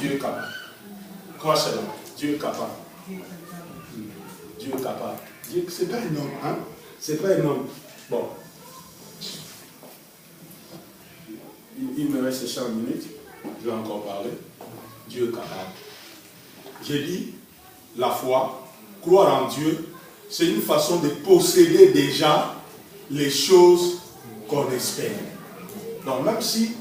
Dieu est capable. Crois cela. Dieu est capable. Dieu est capable. Dieu, c'est pas un homme, hein? C'est pas un homme. Bon. Il me reste 5 minutes. Je vais encore parler. Dieu est capable. J'ai dit, la foi, croire en Dieu, c'est une façon de posséder déjà les choses qu'on espère. Donc même si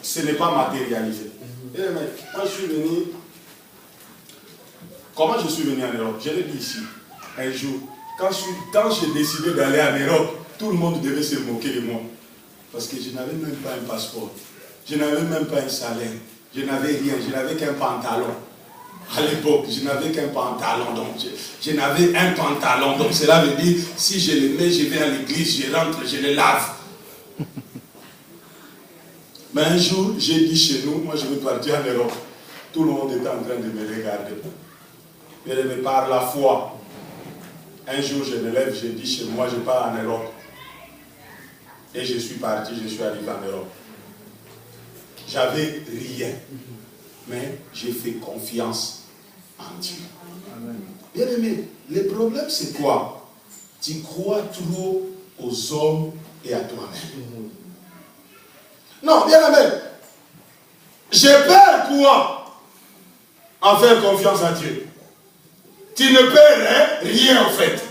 ce n'est pas matérialisé. Moi je suis venu, comment je suis venu en Europe? Je l'ai dit ici, un jour, quand j'ai décidé d'aller en Europe, tout le monde devait se moquer de moi. Parce que je n'avais même pas un passeport, je n'avais même pas un salaire, je n'avais rien, je n'avais qu'un pantalon. À l'époque, je n'avais qu'un pantalon, donc je n'avais un pantalon, donc cela veut dire, si je le mets, je vais à l'église, je rentre, je le lave. Mais un jour, j'ai dit chez nous, moi je vais partir en Europe. Tout le monde était en train de me regarder. Et par la foi, un jour je me lève, je dis chez moi, je pars en Europe. Et je suis parti, je suis arrivé en Europe. J'avais rien. Mais j'ai fait confiance en Dieu. Bien aimé, le problème c'est quoi? Tu crois trop aux hommes et à toi-même. Non, bien aimé, j'ai peur quoi? En faire confiance à Dieu. Tu ne perds rien en fait.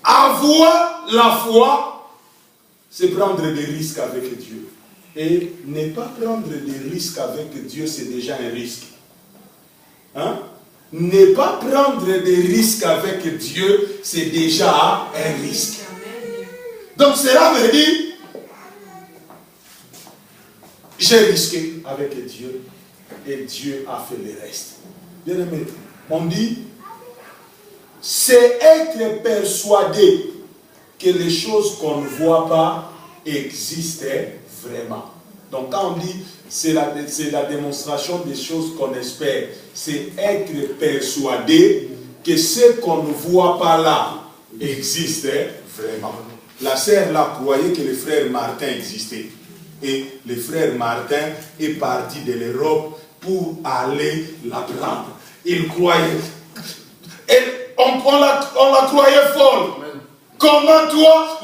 Avoir la foi, c'est prendre des risques avec Dieu. Et ne pas prendre des risques avec Dieu, c'est déjà un risque. Hein? Ne pas prendre des risques avec Dieu, c'est déjà un risque. Donc cela veut dire, j'ai risqué avec Dieu et Dieu a fait le reste. Bien aimé, on dit, c'est être persuadé que les choses qu'on ne voit pas existent vraiment. Donc quand on dit c'est la démonstration des choses qu'on espère, c'est être persuadé que ce qu'on ne voit pas là existe vraiment. La sœur là croyait que le frère Martin existait. Et le frère Martin est parti de l'Europe pour aller la prendre. Il croyait. Et on la croyait folle. Comment toi,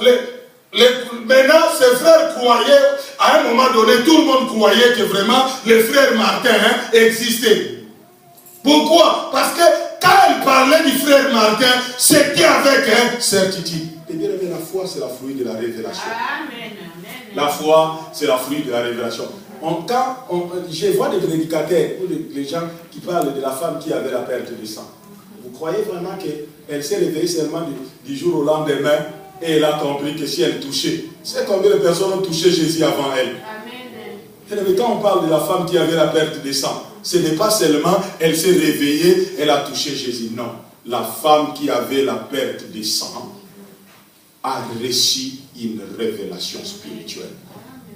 maintenant, ces frères croyaient, à un moment donné, tout le monde croyait que vraiment le frère Martin existait. Pourquoi? Parce que quand elle parlait du frère Martin, c'était avec certitude. Et bien aimé, la foi, c'est la fruit de la révélation. Amen. La foi, c'est la fruit de la révélation. Je vois des prédicateurs, ou les gens qui parlent de la femme qui avait la perte de sang. Vous croyez vraiment qu'elle s'est réveillée seulement du jour au lendemain et elle a compris que si elle touchait, c'est combien de personnes ont touché Jésus avant elle? Amen. Et quand on parle de la femme qui avait la perte de sang, ce n'est pas seulement elle s'est réveillée, elle a touché Jésus. Non. La femme qui avait la perte de sang a reçu une révélation spirituelle.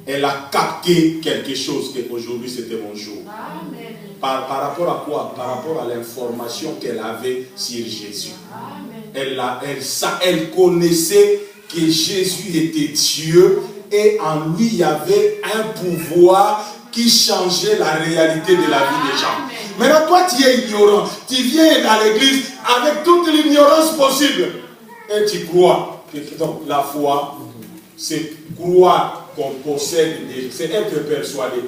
Elle a capté quelque chose qu'aujourd'hui c'était mon jour. Amen. Par rapport à quoi? Par rapport à l'information qu'elle avait sur Jésus. Elle connaissait que Jésus était Dieu et en lui il y avait un pouvoir qui changeait la réalité de la vie des gens. Maintenant toi tu es ignorant, tu viens dans l'église avec toute l'ignorance possible et tu crois. Donc la foi, c'est croire qu'on possède, c'est être persuadé.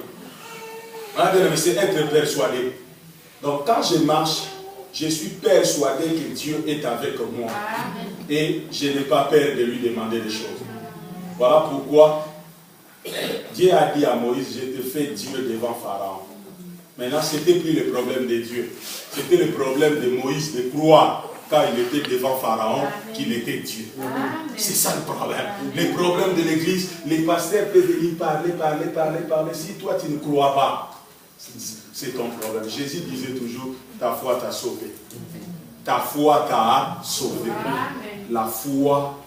C'est être persuadé. Donc quand je marche, je suis persuadé que Dieu est avec moi. Et je n'ai pas peur de lui demander des choses. Voilà pourquoi Dieu a dit à Moïse, je te fais Dieu devant Pharaon. Maintenant, ce n'était plus le problème de Dieu. C'était le problème de Moïse de croire quand il était devant Pharaon qu'il était Dieu. C'est ça le problème. Le problème de l'église, les pasteurs peuvent venir parler. Si toi tu ne crois pas, c'est ton problème. Jésus disait toujours, ta foi t'a sauvé. Ta foi t'a sauvé. La foi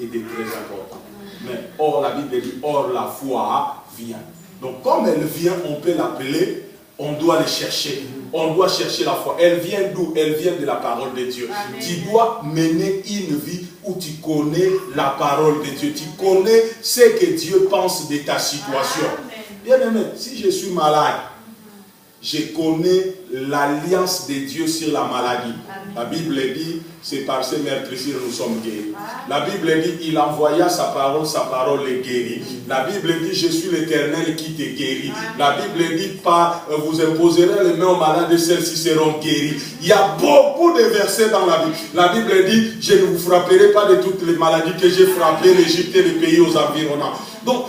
est très importante. Mais or, la Bible dit, or la foi vient. Donc comme elle vient, on peut l'appeler, on doit le chercher. On doit chercher la foi. Elle vient d'où? Elle vient de la parole de Dieu. Amen. Tu dois mener une vie où tu connais la parole de Dieu. Tu connais ce que Dieu pense de ta situation. Amen. Bien aimé, si je suis malade, je connais l'alliance de Dieu sur la maladie. La Bible dit, c'est par ces meurtrissures nous sommes guéris. La Bible dit, il envoya sa parole les guérit. La Bible dit, je suis l'Éternel qui te guérit. La Bible dit, pas vous imposerez les mains aux malades et celles-ci seront guéries. Il y a beaucoup de versets dans la Bible. La Bible dit, je ne vous frapperai pas de toutes les maladies que j'ai frappées l'Égypte et les pays aux environnants. Donc,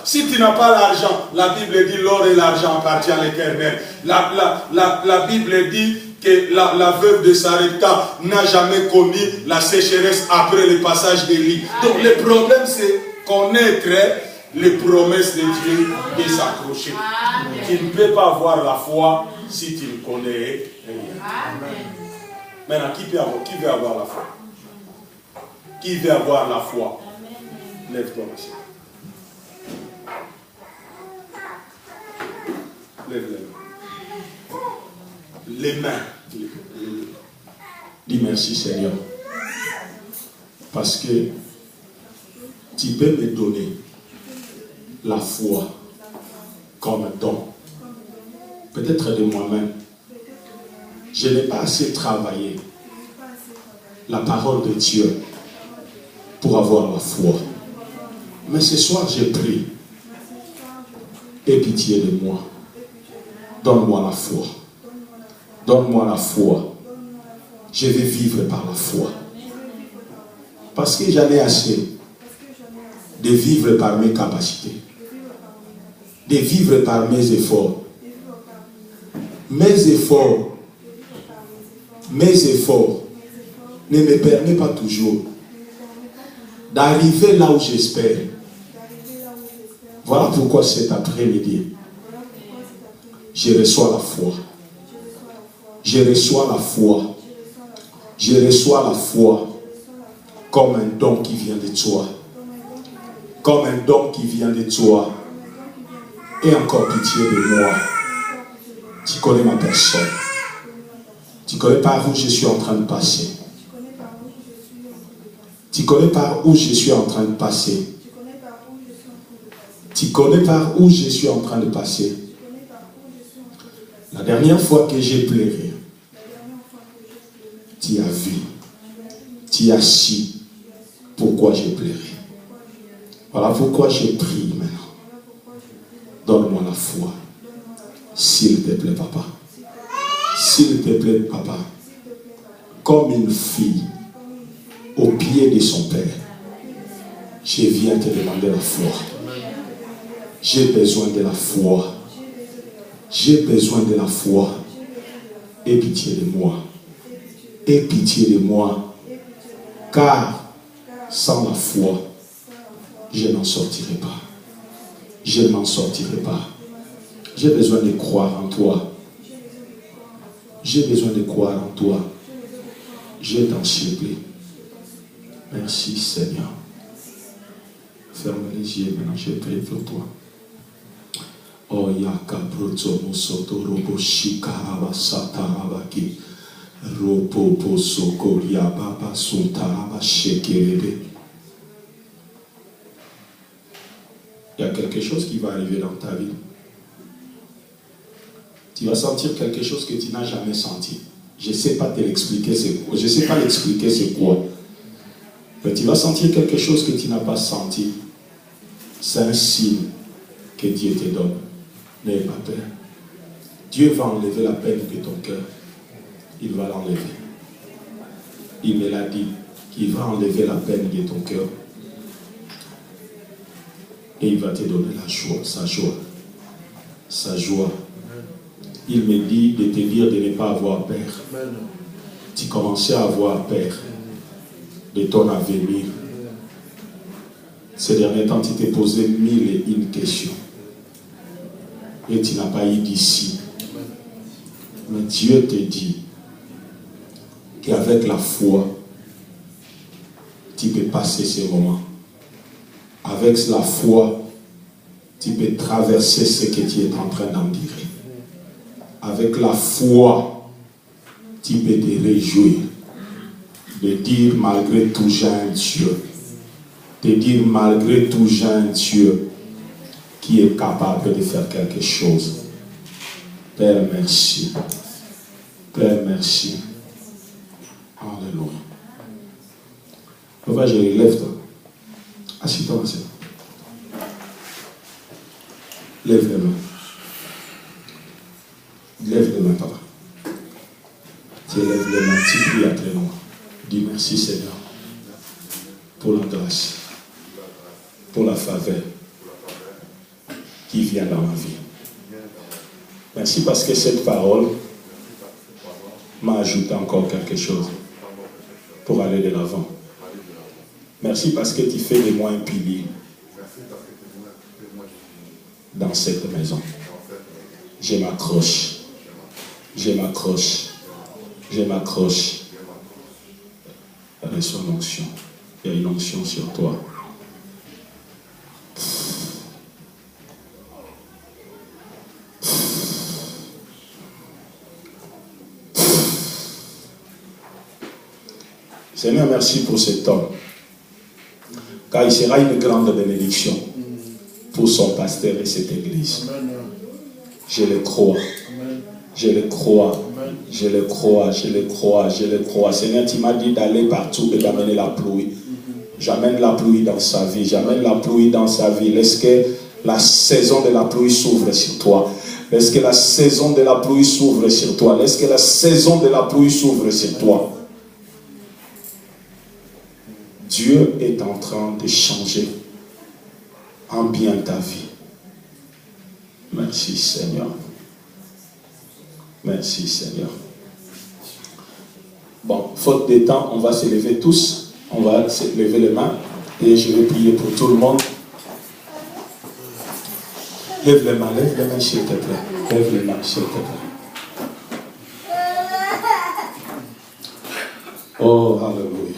si tu n'as pas l'argent, la Bible dit l'or et l'argent appartient à l'Éternel. La Bible dit que la veuve de Sarepta n'a jamais connu la sécheresse après le passage d'Élie. Donc, le problème, c'est connaître les promesses de Dieu et s'accrocher. Tu ne peux pas avoir la foi si tu ne connais rien. Maintenant, qui veut avoir la foi? Qui veut avoir la foi? Lève-toi, monsieur. Lève les mains. Dis merci Seigneur. Parce que tu peux me donner la foi comme un don. Peut-être de moi-même. Je n'ai pas assez travaillé la parole de Dieu pour avoir la foi. Mais ce soir, j'ai prié. Aie pitié de moi. Donne-moi la foi. Donne-moi la foi. Je vais vivre par la foi. Parce que j'en ai assez de vivre par mes capacités. De vivre par mes efforts. Mes efforts ne me permettent pas toujours d'arriver là où j'espère. Voilà pourquoi cet après-midi, je reçois la foi. Je reçois la foi. Je reçois la foi comme un don qui vient de toi. Comme un don qui vient de toi. Et encore pitié de moi. Tu connais ma personne. Tu connais par où je suis en train de passer. Tu connais par où je suis en train de passer. Tu connais par où je suis en train de passer. La dernière fois que j'ai pleuré, tu as vu, tu as su pourquoi j'ai pleuré. Voilà pourquoi j'ai prié maintenant. Donne-moi la foi. S'il te plaît, papa. S'il te plaît, papa. Comme une fille au pied de son père, je viens te demander la foi. J'ai besoin de la foi. J'ai besoin de la foi. Aie pitié de moi. Aie pitié de moi. Car sans la foi, je n'en sortirai pas. Je n'en sortirai pas. J'ai besoin de croire en toi. J'ai besoin de croire en toi. Je t'en supplie. Merci Seigneur. Ferme les yeux maintenant, je prie pour toi. Oh yaka broto mosoto robo shikaraba satarabaki robo posoko yababa suntaraba shekerebe. Il y a quelque chose qui va arriver dans ta vie. Tu vas sentir quelque chose que tu n'as jamais senti. Je ne sais pas te l'expliquer, c'est quoi. Je ne sais pas l'expliquer, c'est quoi. Mais tu vas sentir quelque chose que tu n'as pas senti. C'est un signe que Dieu te donne. N'aie pas peur. Dieu va enlever la peine de ton cœur. Il va l'enlever. Il me l'a dit qu'il va enlever la peine de ton cœur. Et il va te donner la joie, sa joie. Sa joie. Il me dit de te dire de ne pas avoir peur. Tu commençais à avoir peur de ton avenir. Ces derniers temps, tu t'es posé 1001 questions. Et tu n'as pas eu d'ici. Mais Dieu te dit qu'avec la foi, tu peux passer ces moments. Avec la foi, tu peux traverser ce que tu es en train d'endurer. Avec la foi, tu peux te réjouir. De dire malgré tout, j'ai un Dieu. De dire malgré tout, j'ai un Dieu qui est capable de faire quelque chose. Père, merci. Père, merci. Alléluia. Papa, je lève-toi. Assis-toi, ma soeur. Lève les mains. Lève les mains, papa. Tu lèves les mains, tu pries après moi. Dis merci, Seigneur, pour la grâce, pour la faveur qui vient dans ma vie. Merci parce que cette parole m'a ajouté encore quelque chose pour aller de l'avant. Merci parce que tu fais de moi un pilier dans cette maison. Je m'accroche. Je m'accroche. Je m'accroche. Reçois l'onction. Il y a une onction sur toi. Seigneur, merci pour cet homme. Car il sera une grande bénédiction pour son pasteur et cette église. Je le crois. Je le crois. Je le crois. Je le crois. Je le crois. Seigneur, tu m'as dit d'aller partout et d'amener la pluie. J'amène la pluie dans sa vie. J'amène la pluie dans sa vie. Laisse que la saison de la pluie s'ouvre sur toi. Laisse que la saison de la pluie s'ouvre sur toi. Laisse que la saison de la pluie s'ouvre sur toi. Dieu est en train de changer en bien ta vie. Merci Seigneur. Merci Seigneur. Bon, faute de temps, on va se lever tous. On va se lever les mains et je vais prier pour tout le monde. Lève les mains s'il te plaît. Lève les mains s'il te plaît. Oh, alléluia.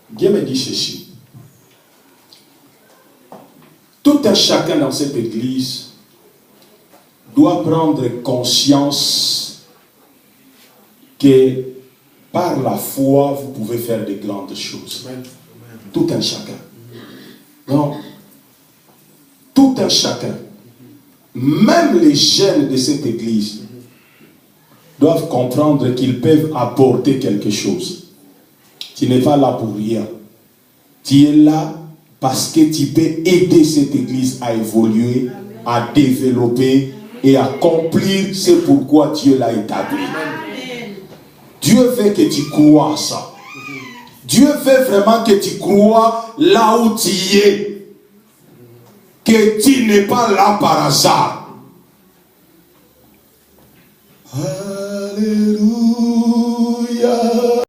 Dieu me dit ceci. Tout un chacun dans cette église doit prendre conscience que par la foi, vous pouvez faire de grandes choses. Tout un chacun. Non. Tout un chacun. Même les jeunes de cette église doivent comprendre qu'ils peuvent apporter quelque chose. Tu n'es pas là pour rien. Tu es là parce que tu peux aider cette église à évoluer, à développer et à accomplir ce pourquoi Dieu l'a établi. Dieu veut que tu crois à ça. Dieu veut vraiment que tu crois là où tu es. Que tu n'es pas là par hasard. Alléluia.